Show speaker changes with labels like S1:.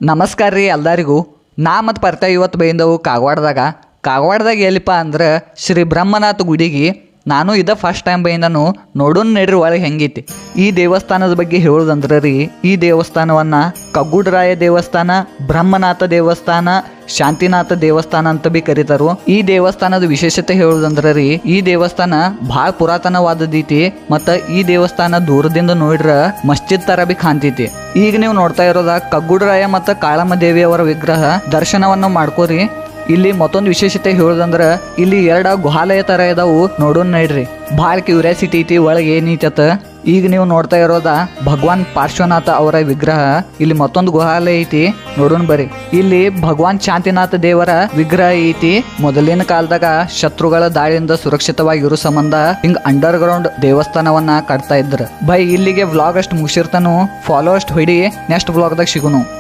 S1: ನಮಸ್ಕಾರ ರೀ ಎಲ್ಲರಿಗೂ. ನಾ ಮತ್ತು ಪರ್ತ ಇವತ್ತು ಬೈಂದವು ಕಾಗವಾಡದಾಗ ಎಲ್ಲಿಪ್ಪ ಅಂದ್ರೆ ಶ್ರೀ ಬ್ರಹ್ಮನಾಥ ಗುಡಿಗೆ ನಾನು ಫಸ್ಟ್ ಟೈಮ್ ಬೈಂದನು ನೋಡೋಣ ನಡ್ರಿ ಒಳಗೆ ಹೆಂಗೈತಿ. ಈ ದೇವಸ್ಥಾನದ ಬಗ್ಗೆ ಹೇಳೋದಂದ್ರೆ ರೀ, ಈ ದೇವಸ್ಥಾನವನ್ನು ಕಗ್ಗುಡರಾಯ ದೇವಸ್ಥಾನ, ಬ್ರಹ್ಮನಾಥ ದೇವಸ್ಥಾನ, ಶಾಂತಿನಾಥ ದೇವಸ್ಥಾನ ಅಂತ ಬಿ ಕರೀತಾರು. ಈ ದೇವಸ್ಥಾನದ ವಿಶೇಷತೆ ಹೇಳೋದಂದ್ರೆ ರೀ, ಈ ದೇವಸ್ಥಾನ ಭಾಳ ಪುರಾತನವಾದದೈತಿ. ಮತ್ತು ಈ ದೇವಸ್ಥಾನ ದೂರದಿಂದ ನೋಡ್ರ ಮಸ್ಜಿದ್ ತರ ಬಿ ಕಾಣ್ತೈತಿ. ಈಗ ನೀವು ನೋಡ್ತಾ ಇರೋದ ಕಗ್ಗುಡರಾಯ ಮತ್ತು ಕಾಳಮ್ಮ ದೇವಿಯವರ ವಿಗ್ರಹ ದರ್ಶನವನ್ನು ಮಾಡ್ಕೋರಿ. ಇಲ್ಲಿ ಮತ್ತೊಂದು ವಿಶೇಷತೆ ಹೇಳೋದಂದ್ರೆ ಇಲ್ಲಿ 2 ಗುಹಾಲಯ ತರ ಇದಾವು, ನೋಡೋಣ ನಡ್ರಿ. ಭಾಳ ಕ್ಯೂರಿಯಾಸಿಟಿ ಐತಿ ಒಳಗೆ ಏನೈತತ. ಈಗ ನೀವು ನೋಡ್ತಾ ಇರೋದ ಭಗವಾನ್ ಪಾರ್ಶ್ವನಾಥ ಅವರ ವಿಗ್ರಹ. ಇಲ್ಲಿ ಮತ್ತೊಂದು ಗುಹಾಲಯ ಐತಿ, ನೋಡೋಣ ಬರ್ರಿ. ಇಲ್ಲಿ ಭಗವಾನ್ ಶಾಂತಿನಾಥ ದೇವರ ವಿಗ್ರಹ ಐತಿ. ಮೊದಲಿನ ಕಾಲದಾಗ ಶತ್ರುಗಳ ದಾಳಿಯಿಂದ ಸುರಕ್ಷಿತವಾಗಿರೋ ಸಂಬಂಧ ಹಿಂಗ್ ಅಂಡರ್ ಗ್ರೌಂಡ್ ದೇವಸ್ಥಾನವನ್ನ ಕಟ್ತಾ ಇದ್ರು. ಇಲ್ಲಿಗೆ ವ್ಲಾಗ್ ಅಷ್ಟು ಮುಗಿಸಿರ್ತಾನು. ಫಾಲೋ ಅಷ್ಟು ಹೊಡಿ. ನೆಕ್ಸ್ಟ್ ವ್ಲಾಗ್ದಾಗ ಸಿಗುನು.